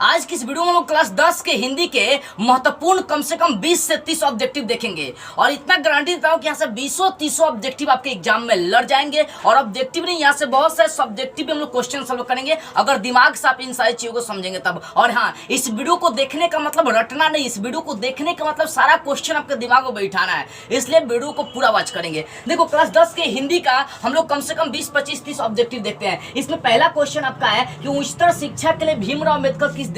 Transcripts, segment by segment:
आज की इस वीडियो में हम लोग क्लास 10 के हिंदी के महत्वपूर्ण कम से कम 20 से 30 ऑब्जेक्टिव देखेंगे और इतना गारंटी देता हूं कि यहाँ से 20-30 ऑब्जेक्टिव आपके एग्जाम में लड़ जाएंगे। और ऑब्जेक्टिव नहीं, यहाँ से बहुत सारे सब्जेक्टिव हम लोग क्वेश्चन सॉल्व करेंगे अगर दिमाग से आप इन सारी चीजों को समझेंगे तब। और हाँ, इस वीडियो को देखने का मतलब रटना नहीं, इस वीडियो को देखने का मतलब सारा क्वेश्चन आपके दिमाग में बैठाना है, इसलिए वीडियो को पूरा वॉच करेंगे। देखो क्लास 10 के हिंदी का हम लोग कम से कम 20-25-30 ऑब्जेक्टिव देखते हैं। इसमें पहला क्वेश्चन आपका है कि उच्चतर शिक्षा के लिए भीमराव अम्बेडकर किस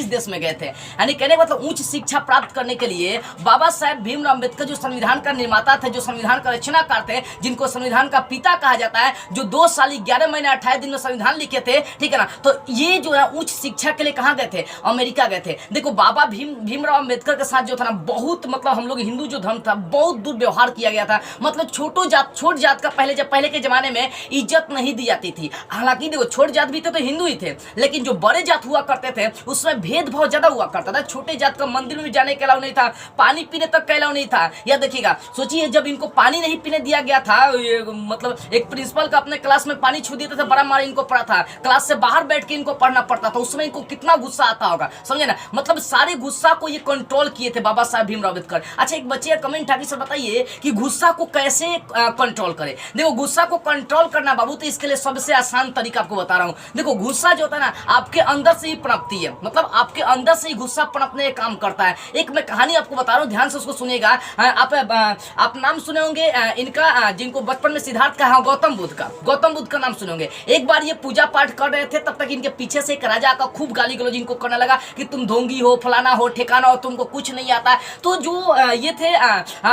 देश में गए थे। यानी कहने का मतलब उच्च शिक्षा प्राप्त करने के लिए बाबा साहेब भीमराव अम्बेडकर जो संविधान का निर्माता थे, जो संविधान का रचनाकार थे, जिनको संविधान का पिता कहा जाता है, जो 2 साल 11 महीने 28 दिन में संविधान लिखे थे, ठीक है ना। तो ये जो है उच्च शिक्षा के लिए कहाँ गए थे? अमेरिका गए थे। देखो बाबा भीमराव अम्बेडकर के साथ जो था ना, बहुत मतलब हम लोग हिंदू जो धर्म था बहुत दुर्व्यवहार किया गया था। मतलब छोट जात का पहले के जमाने में इज्जत नहीं दी जाती थी। हालांकि देखो छोट जात भी थे तो हिंदू ही थे, लेकिन जो बड़े जात हुआ करते थे उसमें भेदभाव ज्यादा हुआ करता था। छोटे जात का मंदिर में जाने के अलाउ नहीं था, पानी पीने तक का अलाउ नहीं था। या देखिएगा, सोचिए जब इनको पानी नहीं पीने दिया गया था, मतलब एक प्रिंसिपल का अपने क्लास में पानी छू देता था, बड़ा मार इनको पड़ा था, क्लास से बाहर बैठ के इनको पढ़ना पड़ता था। उसमें इनको कितना गुस्सा आता होगा, समझे ना। मतलब सारे गुस्सा को ये कंट्रोल किए थे बाबा साहब भीमराव अम्बेडकर। अच्छा, एक बच्चे का कमेंट आगे से बताइए कि गुस्सा को कैसे कंट्रोल करें। देखो गुस्सा को कंट्रोल करना बाबू, तो इसके लिए सबसे आसान तरीका आपको बता रहा हूं। देखो गुस्सा जो होता है ना, आपके अंदर से ही पनपती है, मतलब आपके अंदर से ही गुस्सा पनपने का काम करता है। एक मैं कहानी आपको बता रहा हूं, ध्यान से उसको सुनिएगा। आप नाम सुने होंगे इनका, जिनको बचपन में सिद्धार्थ का, गौतम बुद्ध का नाम सुने होंगे। एक बार ये पूजा पाठ कर रहे थे, तब तक इनके पीछे से एक राजा का खूब गाली गलौज इनको करने लगा कि तुम ढोंगी हो, फलाना हो, ठिकाना हो, तुमको कुछ नहीं आता। तो जो ये थे,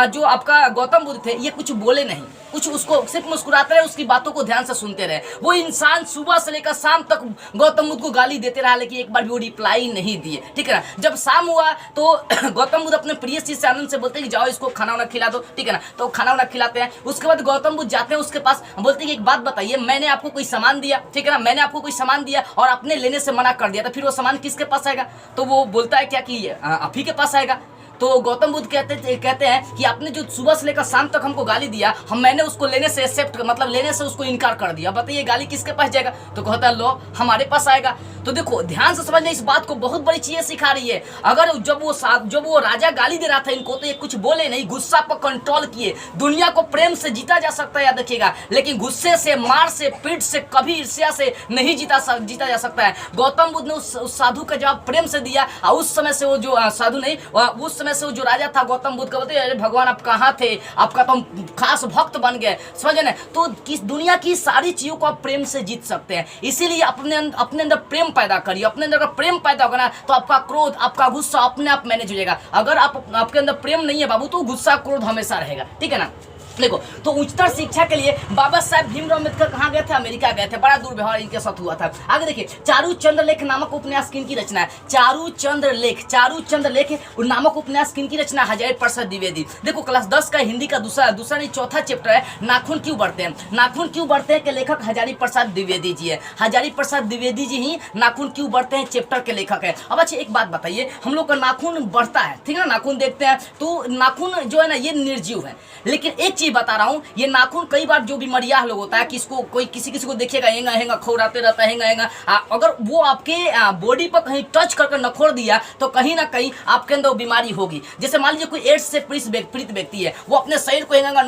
जो आपका गौतम बुद्ध थे, ये कुछ बोले नहीं, कुछ उसको सिर्फ मुस्कुराते रहे, उसकी बातों को ध्यान से सुनते रहे। वो इंसान सुबह से लेकर शाम तक गौतम बुद्ध को गाली देते रहा, लेकिन एक बार भी वो रिप्लाई नहीं दिए, ठीक है ना। जब शाम हुआ तो गौतम बुद्ध अपने प्रिय शिष्य आनंद से बोलते हैं कि जाओ इसको खाना वाना खिला दो, ठीक है ना। तो खाना वाना खिलाते हैं। उसके बाद गौतम बुद्ध जाते हैं उसके पास, बोलते हैं कि एक बात बताइए, मैंने आपको कोई सामान दिया, ठीक है ना, मैंने आपको कोई सामान दिया और आपने लेने से मना कर दिया, तो फिर वो सामान किसके पास आएगा? तो वो बोलता है क्या कि आप ही के पास आएगा। तो गौतम बुद्ध कहते हैं कि आपने जो सुबह से लेकर शाम तक हमको गाली दिया, मैंने उसको लेने से लेने से उसको इनकार कर दिया, बताइए गाली किसके पास जाएगा? तो कहता है लो हमारे पास आएगा। तो देखो ध्यान से समझना, इस बात को बहुत बड़ी चीजें सिखा रही है। अगर जब वो राजा गाली दे रहा था इनको, तो ये कुछ बोले नहीं, गुस्सा पर कंट्रोल किए। दुनिया को प्रेम से जीता जा सकता है, याद रखिएगा, लेकिन गुस्से से, मार से, पीठ से, कभी ईर्ष्या से नहीं जीता जा सकता है। गौतम बुद्ध ने उस साधु का जवाब प्रेम से दिया, और उस समय से वो जो साधु नहीं, उस समय से वो जो राजा था गौतम बुद्ध का, बोलते अरे भगवान आप कहाँ थे, आपका तो हम खास भक्त बन गए, समझे ना। तो किस दुनिया की सारी चीजों को आप प्रेम से जीत सकते हैं। इसीलिए अपने अंदर प्रेम पैदा करिए। अपने अंदर अगर प्रेम पैदा होगा ना, तो आपका क्रोध, आपका गुस्सा अपने आप मैनेज हो जाएगा। अगर आपके अंदर प्रेम नहीं है बाबू, तो गुस्सा क्रोध हमेशा रहेगा, ठीक है ना। देखो, तो उच्चतर शिक्षा के लिए बाबा साहब भीमराव अम्बेडकर कहाँ गए थे? अमेरिका गए थे। बड़ा दुर्व्यवहार इनके साथ हुआ था। आगे देखिए, चारूचंद्र लेख नामक उपन्यास किनकी रचना है? चारूचंद्र लेख नामक उपन्यास किनकी रचना? हजारी प्रसाद द्विवेदी। देखो क्लास 10 का हिंदी का दूसरा नहीं चौथा चैप्टर है, नाखून क्यों बढ़ते हैं। नाखून क्यों बढ़ते हैं के लेखक हजारी प्रसाद द्विवेदी जी है। हजारी प्रसाद द्विवेदी जी ही नाखून क्यों बढ़ते हैं चैप्टर के लेखक है। अब अच्छा एक बात बताइए, हम लोग का नाखून बढ़ता है, ठीक है ना, नाखून देखते हैं तो नाखून जो है ना ये निर्जीव है, लेकिन एक चीज बता रहा हूं, ये नाखून कई बार जो बीमारियां लोग होता है कि इसको कोई किसी को देखेगा हेंगा खौराते रहता है, हेंगा अगर वो आपके बॉडी पर कहीं टच करके नखोर दिया तो कहीं ना कहीं आपके अंदर बीमारी होगी। जैसे मान लीजिए कोई एड्स से पीड़ित व्यक्ति है, वो अपने शरीर को हेंगा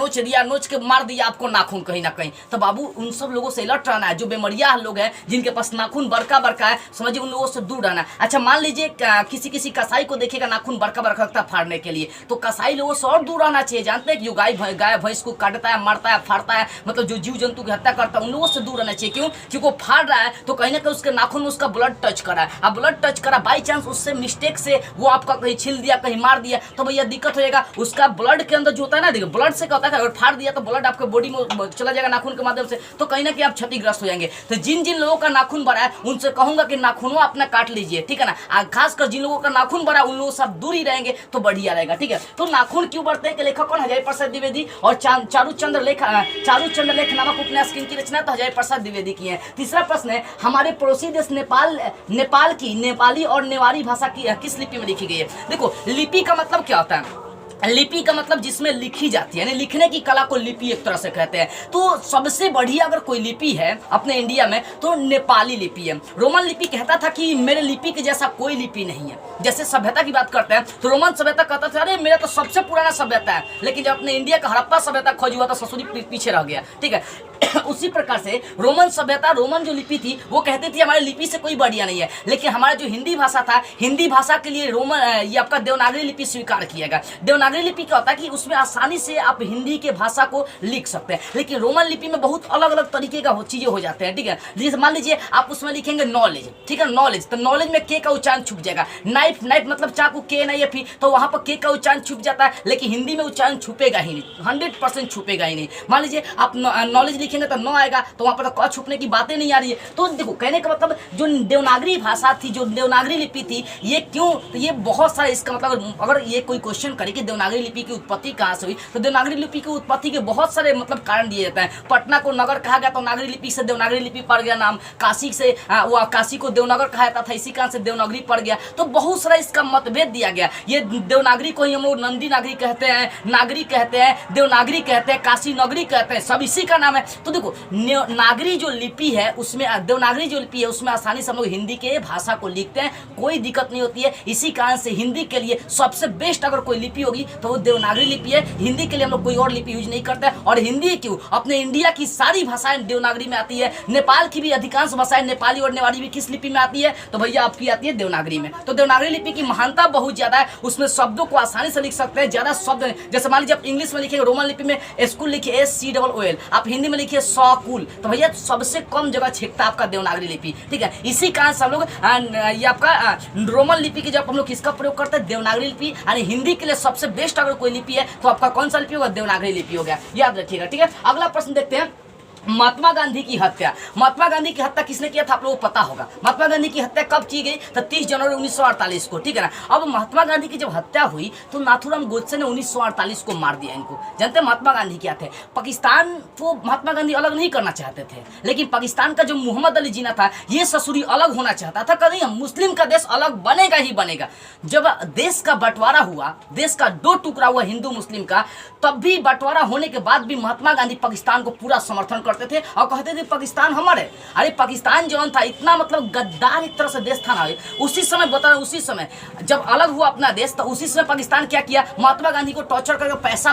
नोच के मार दिया आपको नाखून कहीं ना कहीं, तो बाबू उन सब लोगों से अलर्ट रहना है। जो बीमारियां लोग हैं जिनके पास नाखून बड़का है, समझिए उन लोगों से दूर रहना। अच्छा मान लीजिए किसी कसाई को देखेगा नाखून बड़का रखता फाड़ने के लिए, तो कसाई लोगों से और दूर रहना चाहिए। जानते हैं कि जो गाय भैंस को काटता है, मारता है, फाड़ता है, मतलब जो जीव जंतु की हत्या करता है, उन लोगों से दूर रहना चाहिए। क्यों? क्योंकि वो फाड़ रहा है तो कहीं ना कहीं उसके नाखून में उसका ब्लड टच करा है। अब ब्लड टच करा, बाई चांस उससे मिस्टेक से वो आपका कहीं छील दिया, कहीं मार दिया, तो भैया दिक्कत हो जाएगा। उसका ब्लड के अंदर जो होता है ना, देखिए ब्लड से क्या होता है, अगर फाड़ दिया तो ब्लड आपके बॉडी में चला जाएगा नाखून के माध्यम से, तो कहीं ना कहीं आप क्षतिग्रस्त हो जाएंगे। तो जिन लोगों का नाखून बड़ा है उनसे कहूंगा कि नाखूनों अपना काट लीजिए, ठीक है ना। खासकर जिन लोगों का नाखून बड़ा है उन लोगों से दूर ही रहेंगे तो बढ़िया रहेगा, ठीक है। तो नाखून क्यों बढ़ते हैं के लेखक कौन? हजारी प्रसाद द्विवेदी। और चारूचंद्र लेख नामक उपन्यास किनकी रचना? तो हजारी प्रसाद द्विवेदी की है। तीसरा प्रश्न है, हमारे पड़ोसी देश नेपाल की नेपाली और नेवारी भाषा की किस लिपि में लिखी गई है? देखो लिपि का मतलब क्या होता है? लिपि का मतलब जिसमें लिखी जाती है, यानी लिखने की कला को लिपि एक तरह से कहते हैं। तो सबसे बढ़िया अगर कोई लिपि है अपने इंडिया में तो नेपाली लिपि है। रोमन लिपि कहता था कि मेरे लिपि के जैसा कोई लिपि नहीं है। जैसे सभ्यता की बात करते हैं तो रोमन सभ्यता कहता था अरे मेरा तो सबसे पुराना सभ्यता है, लेकिन जब अपने इंडिया का हड़प्पा सभ्यता खोज हुआ तो ससुरी पीछे रह गया, ठीक है। उसी प्रकार से रोमन सभ्यता, रोमन जो लिपि थी वो कहती थी हमारी लिपि से कोई बढ़िया नहीं है, लेकिन हमारा जो हिंदी भाषा था, हिंदी भाषा के लिए रोमन ये आपका देवनागरी लिपि स्वीकार किया गया। देवनागरी लिपि क्या होता है कि उसमें आसानी से आप हिंदी के भाषा को लिख सकते हैं, लेकिन रोमन लिपि में बहुत अलग अलग तरीके का चीजें हो जाते हैं, ठीक है। जैसे मान लीजिए आप उसमें लिखेंगे नॉलेज, ठीक है, नॉलेज, तो नॉलेज में के का उच्चारण छुप जाएगा। नाइफ, नाइफ मतलब चाकू, के नहीं है तो वहां पर के का उच्चारण छुप जाता है, लेकिन हिंदी में उच्चारण छुपेगा ही नहीं, 100% छुपेगा ही नहीं। मान लीजिए आप नॉलेज लिखेंगे तो न आएगा, तो वहां पर तो क छुपने की बातें नहीं आ रही है। तो देखो कहने का मतलब जो देवनागरी भाषा थी, जो देवनागरी लिपि थी, ये क्यों, तो ये बहुत सारा इसका मतलब अगर ये कोई क्वेश्चन करे कि देवनागरी लिपि की उत्पत्ति कहाँ से हुई, तो देवनागरी लिपि की उत्पत्ति के बहुत सारे मतलब कारण दिए जाते हैं। पटना को नगर कहा गया तो नागरी लिपि से देवनागरी लिपि पड़ गया नाम, काशी से वो काशी को देवनगर कहा जाता था, इसी कारण से देवनागरी पड़ गया। तो बहुत सारा इसका मतभेद दिया गया। ये देवनागरी को ही हम लोग नंदी नागरी कहते हैं, नागरी कहते हैं, देवनागरी कहते हैं, काशी नगरी कहते हैं, सब इसी का नाम है। तो देखो नागरी जो लिपि है उसमें, देवनागरी जो लिपि है उसमें आसानी से हम लोग हिंदी के भाषा को लिखते हैं, कोई दिक्कत नहीं होती है। इसी कारण से हिंदी के लिए सबसे बेस्ट अगर कोई लिपि होगी तो वो देवनागरी लिपि है। हिंदी के लिए हम लोग कोई और लिपि यूज नहीं करते हैं। और हिंदी क्यों, अपने इंडिया की सारी भाषाएं देवनागरी में आती है, नेपाल की भी अधिकांश भाषाएं नेपाली और नेवाड़ी भी किस लिपि में आती है, तो भैया आपकी आती है देवनागरी में। तो देवनागरी लिपि की महानता बहुत ज्यादा है, उसमें शब्दों को आसानी से लिख सकते हैं, ज्यादा शब्द, जैसे मान लीजिए आप इंग्लिश में लिखेंगे रोमन लिपि में स्कूल लिखिए SCOOL, आप हिंदी में लिखिए सॉकूल, तो भैया सबसे कम जगह छेकता आपका देवनागरी लिपि, ठीक है। इसी कारण से हम लोग ये आपका रोमन लिपि के जब हम लोग किसका प्रयोग करते हैं, देवनागरी लिपि। यानी हिंदी के लिए सबसे बेस्ट अगर कोई लिपि है तो आपका कौन सा लिपि होगा, देवनागरी लिपि हो गया, याद रखिएगा, ठीक है। अगला प्रश्न देखते हैं, महात्मा गांधी की हत्या। महात्मा गांधी की हत्या किसने किया था आप लोगों को पता होगा। महात्मा गांधी की हत्या कब की गई, तो 30 जनवरी 1948 को, ठीक है ना। अब महात्मा गांधी की जब हत्या हुई तो नाथूराम गोडसे ने 1948 को मार दिया इनको। जानते हैं महात्मा गांधी क्या थे, पाकिस्तान को महात्मा गांधी अलग नहीं करना चाहते थे, लेकिन पाकिस्तान का जो मोहम्मद अली जिन्ना था ये ससुरी अलग होना चाहता था, कहीं मुस्लिम का देश अलग बनेगा ही बनेगा। जब देश का बंटवारा हुआ, देश का 2 टुकड़ा हुआ हिंदू मुस्लिम का, तब भी बंटवारा होने के बाद भी महात्मा गांधी पाकिस्तान को पूरा समर्थन करते थे और कहते थे पाकिस्तान हमारे। अरे पाकिस्तान जो था इतना मतलब गद्दार एक तरह से देश था ना, उसी समय बता रहा, उसी समय जब अलग हुआ अपना देश तो उसी समय पाकिस्तान क्या किया, महात्मा गांधी को टॉर्चर करके पैसा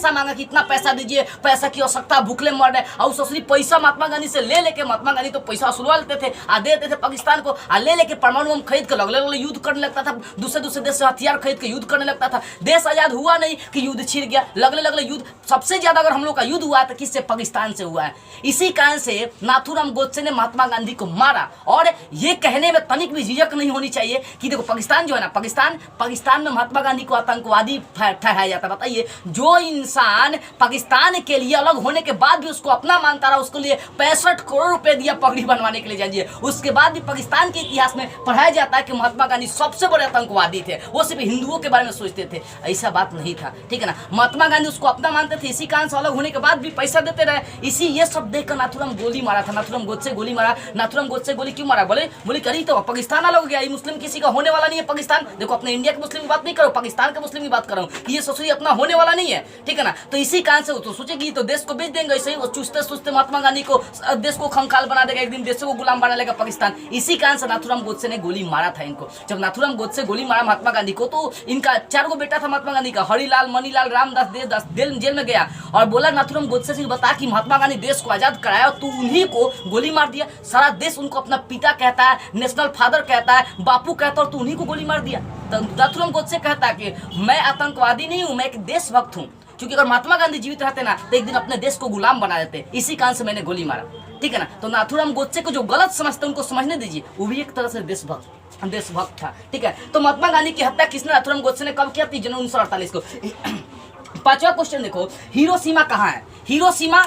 मांगा कि इतना पैसा दीजिए, पैसा की आवश्यकता, भूखले मर रहे। और ससुरी पैसा महात्मा गांधी से ले लेके, महात्मा गांधी तो पैसा वसूलवा लेते थे आ देते थे पाकिस्तान को, आ ले लेके परमाणु बम खरीद के लगले युद्ध करने लगता था, दूसरे देश से हथियार खरीद के युद्ध करने लगता था। देश आजाद हुआ नहीं कि युद्ध छिड़ गया, लगले युद्ध। सबसे ज्यादा अगर हम लोग का युद्ध हुआ तो किससे, पाकिस्तान से हुआ है। इसी कारण से नाथूराम गोडसे ने महात्मा गांधी को मारा। और ये कहने में तनिक भी झिझक नहीं होनी चाहिए कि देखो पाकिस्तान जो है ना, पाकिस्तान में महात्मा गांधी को आतंकवादी ठहराया जाता। बताइए, जो इंसान पाकिस्तान के लिए अलग होने के बाद भी उसको अपना मानता रहा, उसके लिए 65 करोड़ रुपए दिया पगड़ी बनवाने के लिए, जानिए उसके बाद भी पाकिस्तान के इतिहास में पढ़ाया जाता है कि महात्मा गांधी सबसे बड़े आतंकवादी थे, वो सिर्फ हिंदुओं के बारे में सोचते थे। ऐसा बात नहीं था, ठीक है ना। महात्मा गांधी उसको अपना मानते थे, इसी कारण से अलग होने के बाद भी पैसा देते रहे। इसी ये सब देखकर नाथूराम गोली मारा था, नाथूराम गोडसे गोली मारा। नाथूराम गोडसे गोली क्यों मारा, बोले करी तो पाकिस्तान अलग हो गया, ये मुस्लिम किसी का होने वाला नहीं है पाकिस्तान। देखो अपने इंडिया के मुस्लिम की बात नहीं करो, पाकिस्तान के मुस्लिम की बात कर रहा हूँ कि ये ससुरी अपना होने वाला नहीं है, ठीक है ना। तो इसी कारण से तो सोचेगी तो देश को बेच देंगे, ऐसे ही चूसते महात्मा गांधी को देश को खंगाल बना देगा, एक दिन देश को गुलाम बना लेगा पाकिस्तान। इसी कारण से नाथूराम गोडसे ने गोली मारा था इनको। जब नाथूराम गोडसे गोली मारा महात्मा गांधी को तो इनका 4 बेटा था महात्मा गांधी का, हरिलाल, मनीलाल, रामदास, देवदास जेल में गया और बोला नाथूराम गोडसे से बता कि महात्मा गांधी देश को आजाद कराया, तो उन्हीं को गोली मार दिया। सारा देश उनको अपना पिता कहता है, नेशनल फादर कहता है, बापू कहता है, और तू उन्हीं को गोली मार दिया। तो नाथूराम गोडसे कहता है कि मैं आतंकवादी नहीं हूं, मैं एक देशभक्त हूं, क्योंकि अगर महात्मा गांधी जीवित रहते ना तो एक दिन अपने देश को गुलाम बना देते। इसी कारण से मैंने गोली मारा, ठीक है ना। तो नाथूराम गोडसे को जो गलत समझते उनको समझने दीजिए, वो भी एक तरह से देशभक्त था, ठीक है। तो महात्मा गांधी की हत्या किसने, नाथूराम गोडसे ने कब किया, 30 जनवरी 1948 को। 5वां क्वेश्चन देखो, हिरोशिमा कहाँ है। हिरोशिमा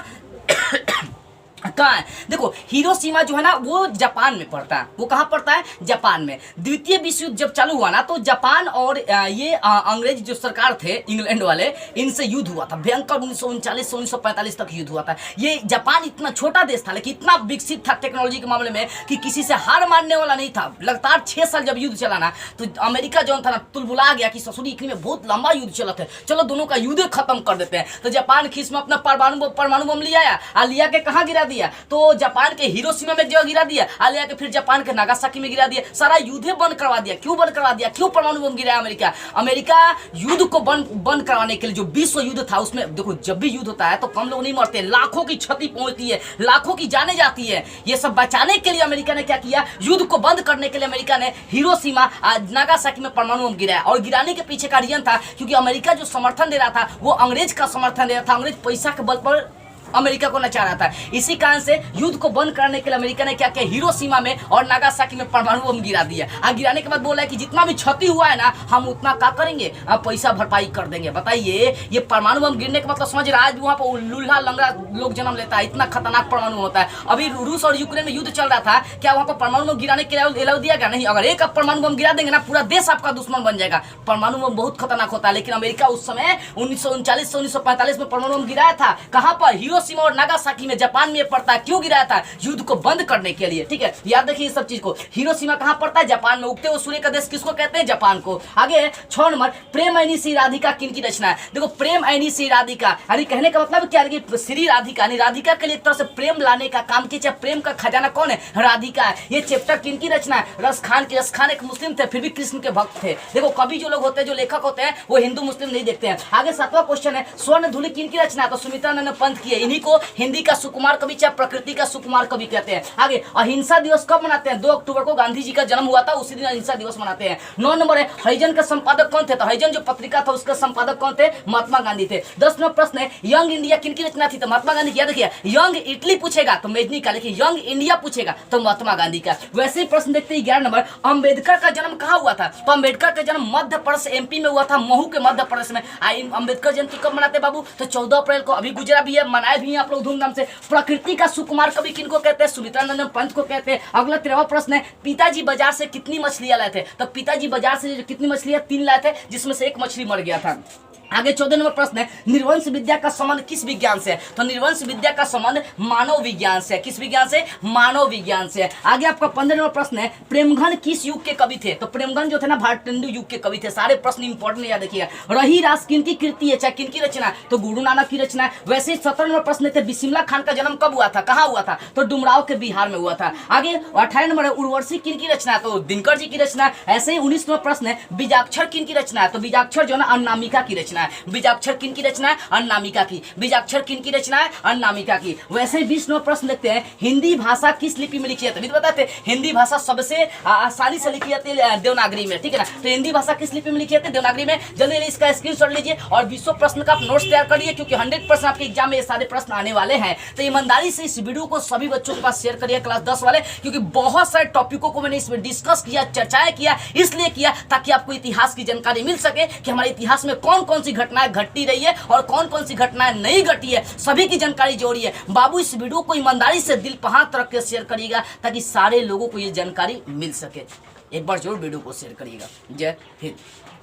कहाँ है? देखो हिरोशिमा जो है ना वो जापान में पड़ता है। वो कहाँ पड़ता है? जापान में। द्वितीय विश्व युद्ध जब चालू हुआ ना तो जापान और ये अंग्रेज जो सरकार थे इंग्लैंड वाले, इनसे युद्ध हुआ था भयंकर। 1939 से 1945 तक युद्ध हुआ था। ये जापान इतना छोटा देश था लेकिन इतना विकसित था टेक्नोलॉजी के मामले में कि किसी से हार मानने वाला नहीं था। लगातार 6 साल जब युद्ध चला ना तो अमेरिका जो था ना तुलबुला गया कि ससुरी इतनी में बहुत लंबा युद्ध चला था, चलो दोनों का युद्ध खत्म कर देते हैं। तो जापान खीस में अपना परमाणु बम ले आया, लिया के कहाँ गिरा दिया? तो जापान के हिरोशिमा में जगह गिरा दिया, लिया के फिर जापान के नागासाकी में गिरा दिया। सारा युद्ध बंद करवा दिया। क्यों बंद करवा दिया? क्यों परमाणु बम गिराया अमेरिका? अमेरिका युद्ध को बंद करवाने के लिए, जो विश्व युद्ध था उसमें देखो जब भी युद्ध होता है तो कम लोग नहीं मरते, लाखों की क्षति पहुंचती है, लाखों की जाने जाती है। ये सब बचाने के लिए अमेरिका ने क्या किया? युद्ध को बंद करने के लिए अमेरिका ने हिरोशिमा नागासाकी में परमाणु बम गिराया। और गिराने के पीछे का रीजन था क्योंकि अमेरिका जो समर्थन दे रहा था वो अंग्रेज का समर्थन दे रहा था। अंग्रेज पैसा के बल पर अमेरिका को नचा रहा था। इसी कारण से युद्ध को बंद करने के लिए अमेरिका ने क्या किया? हिरोशिमा में और नागासाकी में परमाणु बम गिरा दिया। गिराने के बाद बोला है कि जितना भी क्षति हुआ है ना हम उतना क्या करेंगे? पैसा भरपाई कर देंगे। बताइए ये परमाणु बम गिरने का मतलब समझ रहा है? आज वहां पर लूल्हा लंगड़ा लोग जन्म लेता है, इतना खतरनाक परमाणु होता है। अभी रूस और यूक्रेन में युद्ध चल रहा था, क्या वहां पर परमाणु बम गिराने के लिए अलाउ दिया गया? नहीं। अगर एक परमाणु बम गिरा देंगे ना पूरा देश आपका दुश्मन बन जाएगा। परमाणु बम बहुत खतरनाक होता है। लेकिन अमेरिका उस समय 1939 से 1945 में परमाणु बम गिराया था। कहां पर? हिरोशिमा और नागासाकी में, जापान में पड़ता है। क्यों गिराया था? युद्ध को बंद करने के लिए। ठीक है, याद रखिए सब चीज को। हिरोशिमा कहां पड़ता है? जापान में। उगते हुए सूर्य का देश किसको कहते हैं? जापान को। आगे 6 नंबर, प्रेम ऐनी श्री राधिका किनकी रचना है? देखो प्रेम ऐनी श्री राधिका यानी कहने का मतलब क्या है कि श्री राधिका यानी राधिका के लिए एक तरह से प्रेम लाने का काम किया। प्रेम का खजाना कौन है? राधिका है। ये चैप्टर किनकी रचना है? रस खान की। रस खान एक मुस्लिम थे फिर भी कृष्ण के भक्त थे। देखो कवि जो लोग होते हैं, जो लेखक होते हैं, वो हिंदू मुस्लिम नहीं देखते हैं। आगे 7वां क्वेश्चन है, स्वर्ण धूलि किनकी रचना है? तो सुमित्रानंद पंत की है। इन्हीं को हिंदी का सुकुमार कवि चाहे प्रकृति का सुकुमार कवि कहते हैं। आगे अहिंसा दिवस कब मनाते हैं? 2 अक्टूबर को गांधी जी का जन्म हुआ था, उसी दिन अहिंसा दिवस मनाते हैं। 9 नंबर है, हरिजन का संपादक कौन थे? तो हरिजन जो पत्रिका था उसका संपादक कौन थे? महात्मा गांधी थे। 10 नंबर प्रश्न है, यंग इंडिया किनकी रचना थी? तो महात्मा गांधी की। देखिए यंग इटली पूछेगा तो मेजनी का, लेकिन यंग इंडिया पूछेगा तो महात्मा गांधी का। वैसे ही प्रश्न देखते हैं 11 नंबर, अम्बेडकर का जन्म कहाँ हुआ था? तो अम्बेडकर का जन्म मध्य प्रदेश एमपी में हुआ था, महू के मध्य प्रदेश में। अम्बेडकर जयंती कब मनाते बाबू? तो 14 अप्रैल को। अभी गुजरा भी है, मनाए भी हैं आप लोग धूमधाम से। प्रकृति का सुकुमार कवि किनको कहते हैं? सुमित्रानंद पंत को कहते हैं। अगला 13वां प्रश्न है, पिताजी बाजार से कितनी मछलियां लाए थे? तो पिताजी बाजार से कितनी मछलियां? 3 लाए थे, जिसमें से 1 मछली मर गया था। आगे 14 नंबर प्रश्न है, निर्वंश विद्या का संबंध किस विज्ञान से है? तो निर्वंश विद्या का संबंध मानव विज्ञान से है। किस विज्ञान से? मानव विज्ञान से। आगे आपका 15 नंबर प्रश्न है, प्रेमघन किस युग के कवि थे? तो प्रेमघन जो थे ना भारतेंदु युग के कवि थे। सारे प्रश्न इंपॉर्टेंट याद रखिएगा। रही रास किनकी कृति है, चाहे किनकी रचना है? तो गुरु नानक की रचना है। वैसे ही 17 नंबर प्रश्न थे, बिस्मिल्लाह खान का जन्म कब हुआ था? कहाँ हुआ था? तो डुमराव के बिहार में हुआ था। आगे 18 नंबर है, उर्वशी किनकी रचना है? तो दिनकर जी की रचना है। ऐसे ही 19 नंबर प्रश्न है, बीजाक्षर किनकी रचना है? तो बीजाक्षर जो है ना अनामिका की रचना है। बीजाक्षर किनकी रचना है? अनामिका की। बीजाक्षर किनकी रचना है? अनामिका की। वैसे ही 20 नंबर प्रश्न देखते हैं, हिंदी भाषा किस लिपि में लिखी जाती है? बताते हिंदी भाषा सबसे आसानी से लिखी जाती है देवनागरी में। ठीक है ना? तो हिंदी भाषा किस लिपि में लिखी जाती है? देवनागरी में। जल्दी इसका स्क्रीनशॉट लीजिए और 20 प्रश्न का आप नोट्स तैयार करिए, क्योंकि 100% आपके एग्जाम में ये सारे प्रश्न आने वाले हैं। तो ईमानदारी से इस वीडियो को सभी बच्चों के पास शेयर करिए, क्लास 10 वाले, क्योंकि बहुत सारे टॉपिकों को मैंने इसमें डिस्कस किया, चर्चाएं किया, इसलिए किया ताकि आपको इतिहास की जानकारी मिल सके कि हमारे इतिहास में कौन कौन सी घटनाएं घटती रही है और कौन कौन सी घटनाएं नहीं घटी है। सभी की जानकारी जोड़ी है। बाबू इस वीडियो को ईमानदारी से दिल पर हाथ रख के शेयर करिएगा ताकि सारे लोगों को ये जानकारी मिल सके। एक बार जरूर वीडियो को शेयर करिएगा। जय हिंद।